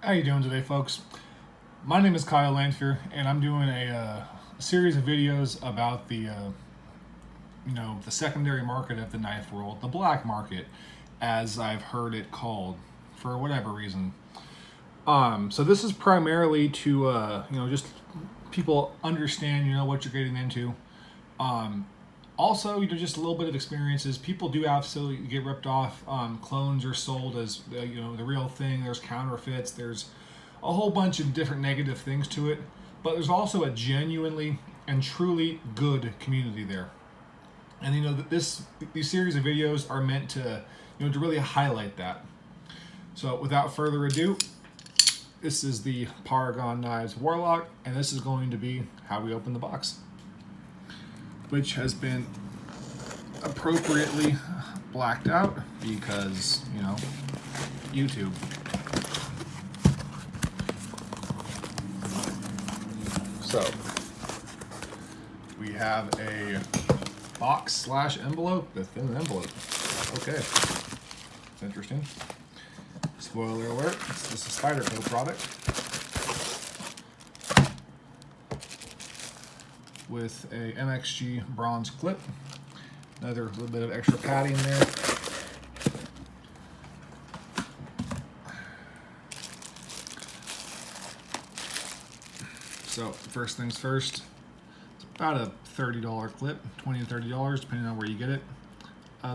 How you doing today, folks? My name is Kyle Lanfear, and I'm doing a series of videos about the secondary market of the knife world, the black market, as I've heard it called, for whatever reason. So this is primarily to just people understand what you're getting into. Also, just a little bit of experiences. People do absolutely get ripped off. Clones are sold as the real thing. There's counterfeits. There's a whole bunch of different negative things to it. But there's also a genuinely and truly good community there. And that these series of videos are meant to to really highlight that. So without further ado, this is the Paragon Knives Warlock, and this is going to be how we open the box, which has been appropriately blacked out because, YouTube. So, we have a box / envelope within an envelope. Okay, that's interesting. Spoiler alert, this is a Spyderco product with a MXG bronze clip. Another little bit of extra padding there. So first things first, it's about a $30 clip, $20 to $30 depending on where you get it.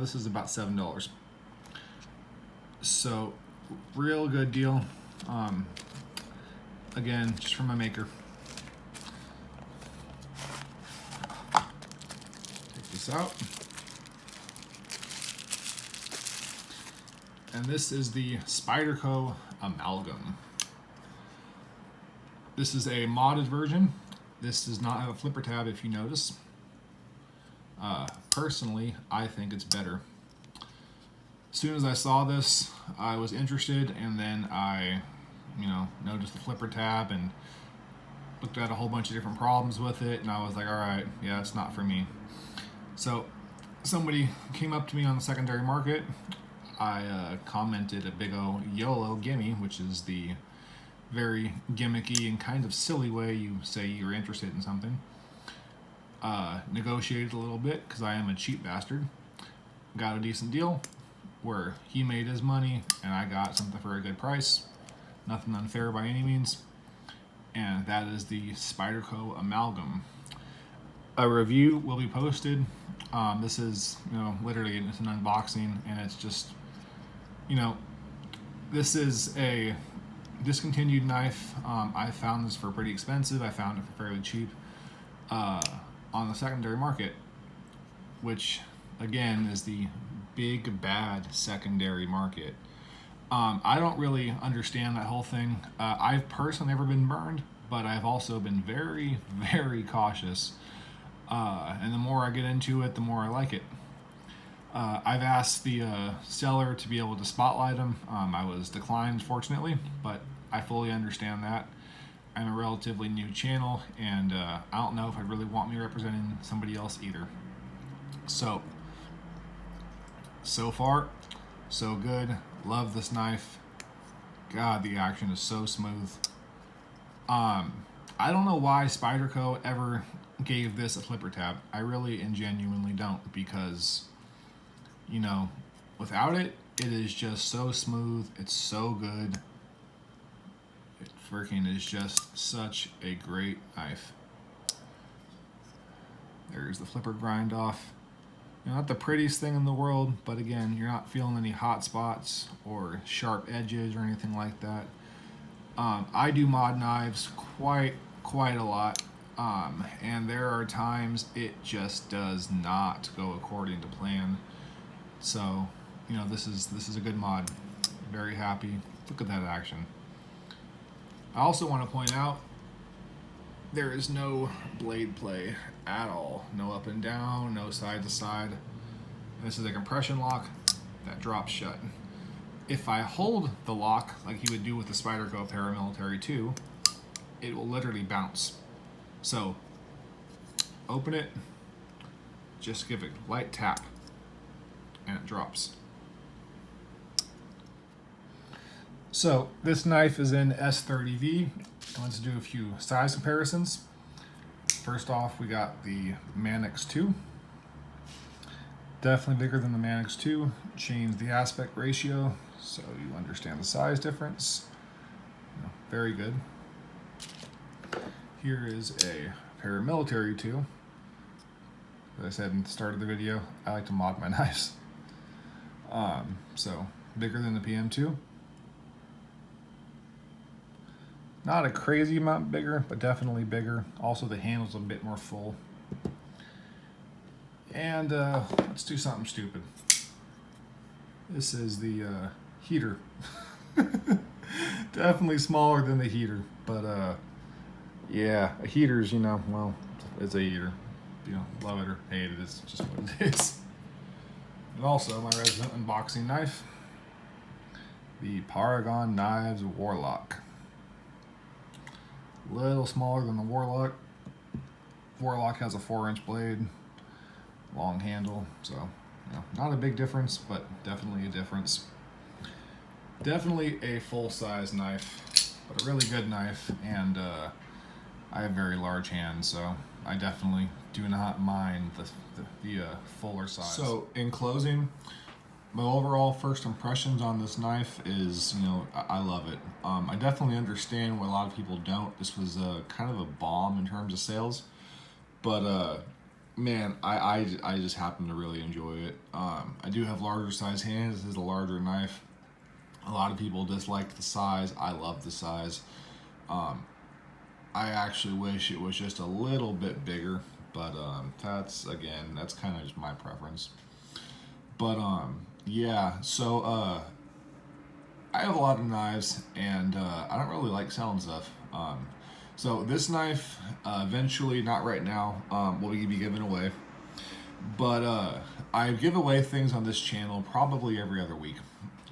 This is about $7. So real good deal. Again, just from my maker. Take this out. And this is the Spyderco Amalgam. This is a modded version. This does not have a flipper tab, if you notice. Personally, I think it's better. As soon as I saw this, I was interested, and then I, noticed the flipper tab and looked at a whole bunch of different problems with it, and I was like, all right, yeah, it's not for me. So somebody came up to me on the secondary market. I commented a big O YOLO gimme, which is the very gimmicky and kind of silly way you say you're interested in something. Negotiated a little bit because I am a cheap bastard. Got a decent deal where he made his money and I got something for a good price. Nothing unfair by any means. And that is the Spyderco Amalgam. A review will be posted. This is, literally it's an unboxing, and it's just, this is a discontinued knife. I found this for pretty expensive. I found it for fairly cheap on the secondary market, which again is the big bad secondary market. I don't really understand that whole thing. I've personally never been burned, but I've also been very, very cautious. And the more I get into it, the more I like it. I've asked the seller to be able to spotlight them. I was declined, fortunately, but I fully understand that. I'm a relatively new channel, and I don't know if I really want me representing somebody else either. So far, so good. Love this knife. God, the action is so smooth. I don't know why Spyderco ever gave this a flipper tab. I really and genuinely don't, because without it, it is just so smooth. It's so good. It freaking is just such a great knife. There's the flipper grind off. Not the prettiest thing in the world, but again, you're not feeling any hot spots or sharp edges or anything like that. I do mod knives quite a lot. And there are times it just does not go according to plan. So, this is a good mod. Very happy. Look at that action. I also want to point out there is no blade play at all. No up and down, no side to side. This is a compression lock that drops shut. If I hold the lock like you would do with the Spyderco Paramilitary 2, it will literally bounce. So, open it, just give it a light tap, and it drops. So this knife is in S30V. Let's do a few size comparisons. First off, we got the Manix 2. Definitely bigger than the Manix 2. Change the aspect ratio so you understand the size difference. Very good. Here is a paramilitary 2. As I said in the start of the video, I like to mod my knives. So bigger than the PM2. Not a crazy amount bigger, but definitely bigger. Also, the handle's a bit more full. And let's do something stupid. This is the heater. Definitely smaller than the heater, but yeah, a heater's, well, it's a heater. Love it or hate it, it's just what it is. And also my resident unboxing knife, the Paragon Knives Warlock. Little smaller than the Warlock. Warlock has a 4-inch blade, long handle, so not a big difference, but definitely a difference. Definitely a full-size knife, but a really good knife, and I have very large hands, so I definitely do not mind the fuller size. So in closing, my overall first impressions on this knife is, I love it. I definitely understand what a lot of people don't. This was kind of a bomb in terms of sales, but man, I just happen to really enjoy it. I do have larger size hands. This is a larger knife. A lot of people dislike the size. I love the size. I actually wish it was just a little bit bigger, but that's kind of just my preference. But yeah, so I have a lot of knives, and I don't really like selling stuff. So this knife, eventually, not right now, will be given away. But I give away things on this channel probably every other week.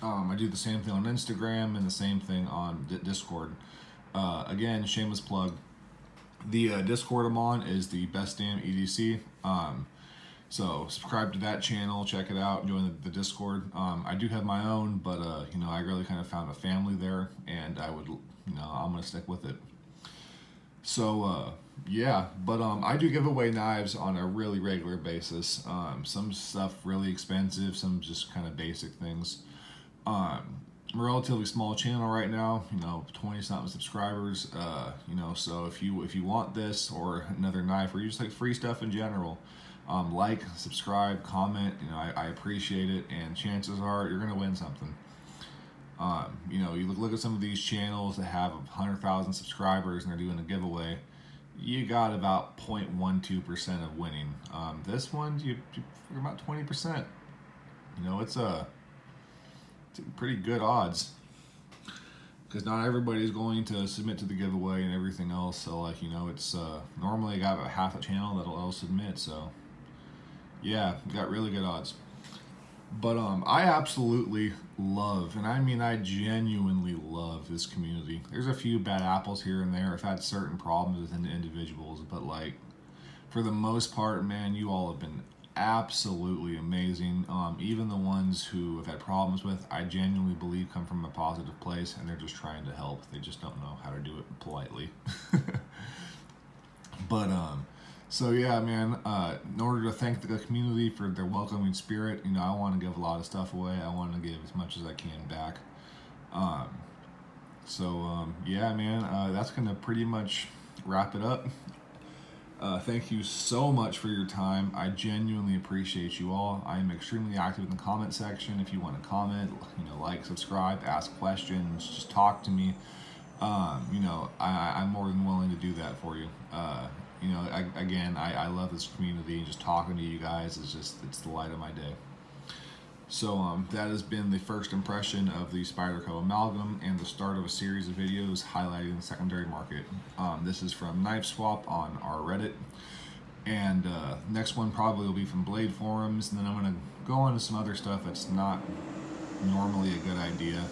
I do the same thing on Instagram and the same thing on Discord. Again, shameless plug. The Discord I'm on is the Best Damn EDC. So subscribe to that channel, check it out, join the Discord. I do have my own, but I really kind of found a family there, and I'm gonna stick with it. So yeah, but I do give away knives on a really regular basis. Some stuff really expensive, some just kind of basic things. I'm a relatively small channel right now, 20-something subscribers. So if you want this or another knife, or you just like free stuff in general, like, subscribe, comment. I appreciate it, and chances are you're gonna win something. You look at some of these channels that have 100,000 subscribers and they're doing a giveaway. You got about 0.12% of winning. This one, you're about 20%. It's pretty good odds, because not everybody's going to submit to the giveaway and everything else. So it's normally got about half a channel that'll submit. So yeah, you got really good odds. But I absolutely love, and I mean I genuinely love this community. There's a few bad apples here and there. I've had certain problems with individuals, but for the most part, man, you all have been absolutely amazing. Even the ones who have had problems with, I genuinely believe come from a positive place, and they're just trying to help. They just don't know how to do it politely. But so yeah, man, in order to thank the community for their welcoming spirit, I want to give a lot of stuff away. I want to give as much as I can back. Yeah, man, that's gonna pretty much wrap it up. Thank you so much for your time. I genuinely appreciate you all. I am extremely active in the comment section. If you want to comment, like, subscribe, ask questions, just talk to me. I'm more than willing to do that for you. I love this community, and just talking to you guys it's the light of my day. So that has been the first impression of the Spyderco Amalgam, and the start of a series of videos highlighting the secondary market. This is from knifeswap on our Reddit, and next one probably will be from Blade Forums, and then I'm going to go on to some other stuff that's not normally a good idea.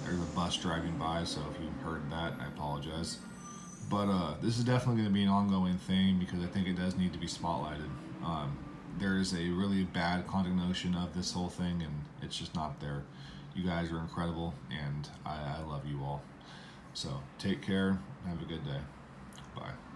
There's a bus driving by, so if you heard that, I apologize. But this is definitely going to be an ongoing thing, because I think it does need to be spotlighted. There is a really bad connotation of this whole thing, and it's just not there. You guys are incredible, and I love you all. So take care. Have a good day. Bye.